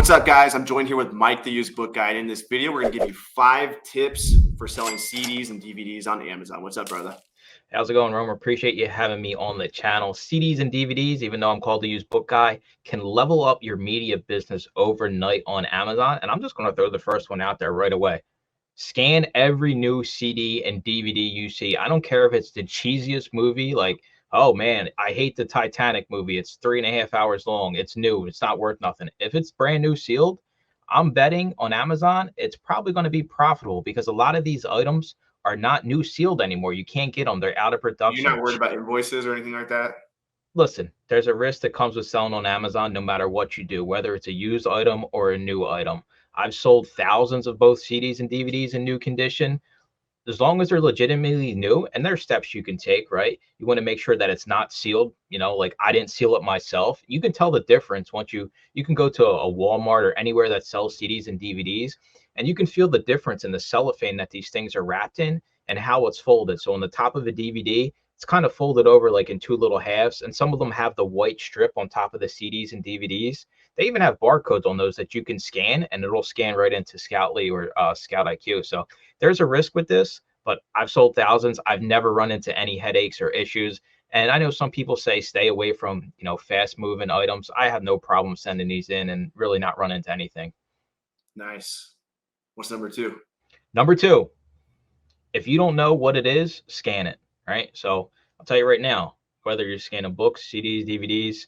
What's up, guys? I'm joined here with Mike, the used book guide. In this video, we're going to give you 5 tips for selling CDs and DVDs on Amazon. What's up, brother? How's it going, Romer? Appreciate you having me on the channel. CDs and DVDs, even though I'm called the used book guy, can level up your media business overnight on Amazon. And I'm just going to throw the first one out there right away. Scan every new CD and DVD you see. I don't care if it's the cheesiest movie, like, oh man, I hate the Titanic movie. It's 3.5 hours long. It's new. It's not worth nothing. If it's brand new sealed, I'm betting on Amazon, it's probably going to be profitable because a lot of these items are not new sealed anymore. You can't get them. They're out of You're production. not worried about invoices or anything like that? Listen, there's a risk that comes with selling on Amazon no matter what you do, whether it's a used item or a new item. I've sold thousands of both CDs and DVDs in new condition. As long as they're legitimately new, and there's steps you can take, right? You want to make sure that it's not sealed. Like I didn't seal it myself. You can tell the difference once you can go to a Walmart or anywhere that sells CDs and DVDs, and you can feel the difference in the cellophane that these things are wrapped in and how it's folded. So on the top of a DVD, it's kind of folded over like in 2 little halves, and some of them have the white strip on top of the CDs and DVDs. They even have barcodes on those that you can scan, and it'll scan right into Scoutly or Scout IQ. So there's a risk with this, but I've sold thousands. I've never run into any headaches or issues. And I know some people say stay away from, fast moving items. I have no problem sending these in and really not run into anything. Nice. What's number 2? Number 2, if you don't know what it is, scan it, right? So I'll tell you right now, whether you're scanning books, CDs, DVDs,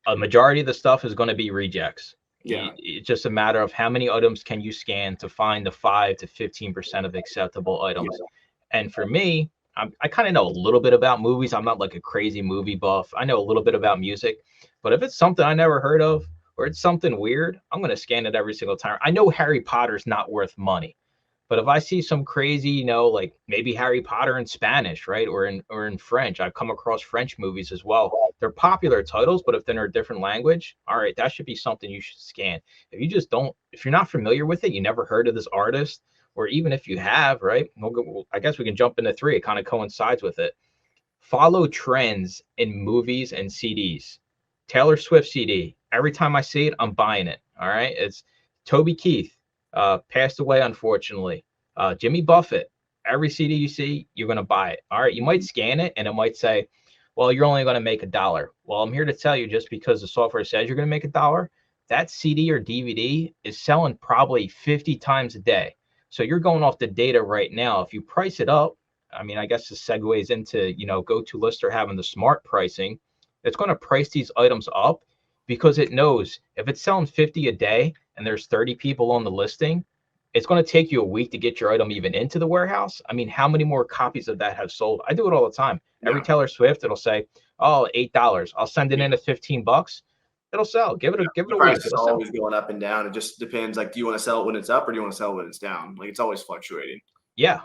a majority of the stuff is going to be rejects. Yeah. It's just a matter of how many items can you scan to find the 5 to 15% of acceptable items. Yeah. And for me, I kind of know a little bit about movies. I'm not like a crazy movie buff. I know a little bit about music, but if it's something I never heard of or it's something weird, I'm going to scan it every single time. I know Harry Potter's not worth money, but if I see some crazy, like maybe Harry Potter in Spanish, right, or in French, I've come across French movies as well. They're popular titles, but if they're in a different language, all right, that should be something you should scan. If you're not familiar with it, you never heard of this artist, or even if you have, right, I guess we can jump into 3. It kind of coincides with it. Follow trends in movies and CDs. Taylor Swift CD. Every time I see it, I'm buying it. All right, it's Toby Keith. Passed away, unfortunately. Jimmy Buffett, every CD you see, you're going to buy it. All right. You might scan it and it might say, well, you're only going to make $1. Well, I'm here to tell you, just because the software says you're going to make $1, that CD or DVD is selling probably 50 times a day. So you're going off the data right now. If you price it up, I guess this segues into, GoToList or having the smart pricing. It's going to price these items up because it knows if it's selling 50 a day and there's 30 people on the listing, it's going to take you a week to get your item even into the warehouse. How many more copies of that have sold? I do it all the time. Yeah. Every Taylor Swift, it'll say, oh, $8. I'll send it in at $15. It'll sell. Give it a week. Price is always going up and down. It just depends. Like, do you want to sell it when it's up or do you want to sell it when it's down? Like, it's always fluctuating. Yeah.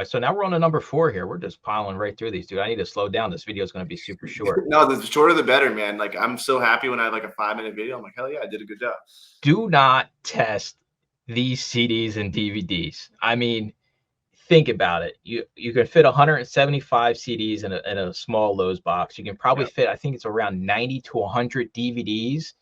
So now we're on to number 4 here. We're just piling right through these, dude. I need to slow down. This video is going to be super short. No, the shorter the better, man. Like, I'm so happy when I have like a 5-minute video. I'm like, hell yeah, I did a good job. Do not test these CDs and DVDs. Think about it. You can fit 175 CDs in a small Lowe's box. You can probably fit, I think it's around 90 to 100 DVDs.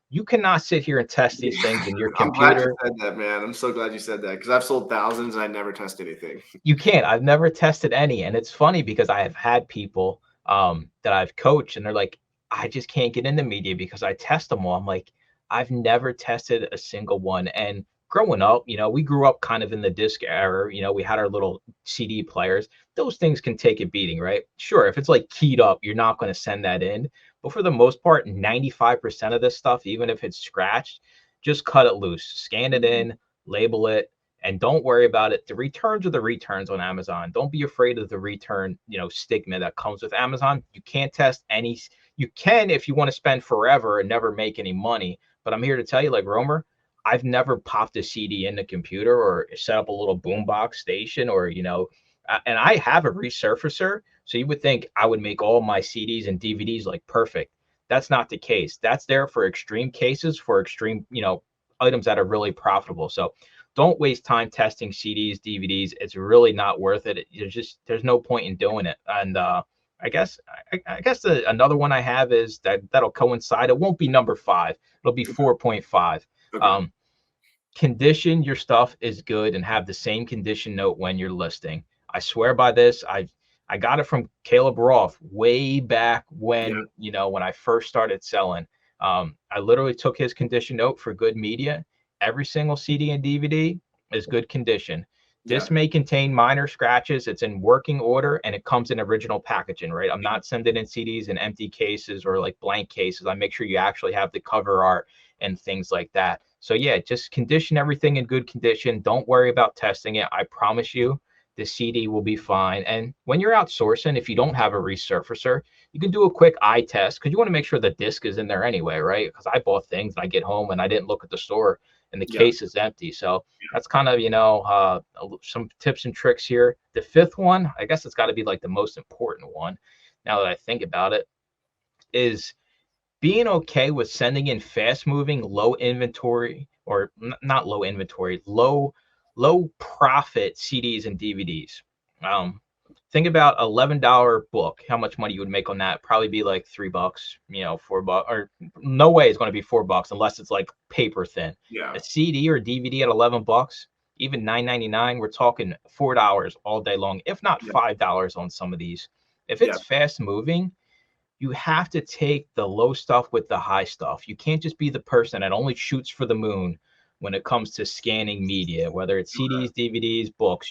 You cannot sit here and test these things in your computer. I'm glad you said that, man. I'm so glad you said that because I've sold thousands and I never test anything. You can't. I've never tested any. And it's funny because I have had people that I've coached and they're like, I just can't get into media because I test them all. I'm like, I've never tested a single one. And growing up, we grew up kind of in the disc era. We had our little CD players. Those things can take a beating, right? Sure, if it's like keyed up, you're not going to send that in. But for the most part, 95% of this stuff, even if it's scratched, just cut it loose. Scan it in, label it, and don't worry about it. The returns are the returns on Amazon. Don't be afraid of the return, stigma that comes with Amazon. You can't test any. You can if you want to spend forever and never make any money. But I'm here to tell you, like Romer, I've never popped a CD in the computer or set up a little boombox station or, and I have a resurfacer. So you would think I would make all my CDs and DVDs like perfect. That's not the case. That's there for extreme cases, for extreme, items that are really profitable. So don't waste time testing CDs, DVDs. It's really not worth it. There's no point in doing it. And I guess another one I have is that'll coincide. It won't be number 5. It'll be 4.5. Okay. Condition your stuff is good and have the same condition note when you're listing. I swear by this. I got it from Caleb Roth way back when, when I first started selling. I literally took his condition note for good media. Every single CD and DVD is good condition. Yeah. This may contain minor scratches. It's in working order and it comes in original packaging, right? I'm not sending in CDs in empty cases or like blank cases. I make sure you actually have the cover art and things like that. So yeah, just condition everything in good condition. Don't worry about testing it. I promise you the CD will be fine. And when you're outsourcing, if you don't have a resurfacer, you can do a quick eye test because you want to make sure the disc is in there anyway, right? Because I bought things and I get home and I didn't look at the store and the Yeah. case is empty. So that's kind of, some tips and tricks here. The fifth one, I guess it's got to be like the most important one now that I think about it, is being okay with sending in fast moving, low inventory, or not low inventory, low profit CDs and DVDs. Think about $11 book. How much money you would make on that? Probably be like $3, $4, or no way it's going to be $4 unless it's like paper thin. Yeah. A CD or DVD at $11, even $9.99. We're talking $4 all day long, if not $5 on some of these. If it's fast moving, you have to take the low stuff with the high stuff. You can't just be the person that only shoots for the moon when it comes to scanning media, whether it's CDs, DVDs, books.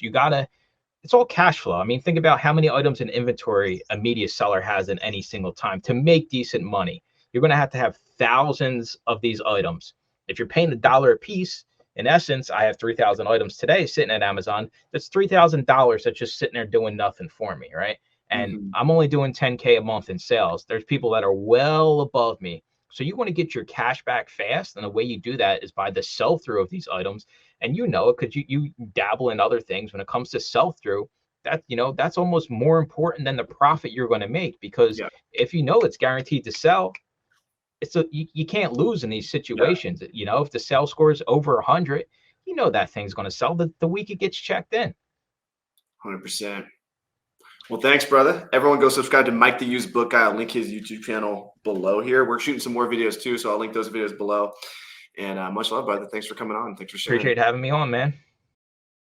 It's all cash flow. I mean, think about how many items in inventory a media seller has in any single time to make decent money. You're going to have thousands of these items. If you're paying $1 a piece, in essence, I have 3,000 items today sitting at Amazon. That's $3,000 that's just sitting there doing nothing for me, right? And I'm only doing 10K a month in sales. There's people that are well above me. So you want to get your cash back fast. And the way you do that is by the sell through of these items. And you know it because you dabble in other things. When it comes to sell through, that's almost more important than the profit you're going to make. Because if you know it's guaranteed to sell, you can't lose in these situations. If the sales score is over 100, that thing's going to sell the week it gets checked in. 100%. Well, thanks, brother. Everyone go subscribe to Mike the Used Book Guy. I'll link his YouTube channel below here. We're shooting some more videos too, so I'll link those videos below. And much love, brother. Thanks for coming on. Thanks for sharing. Appreciate having me on, man.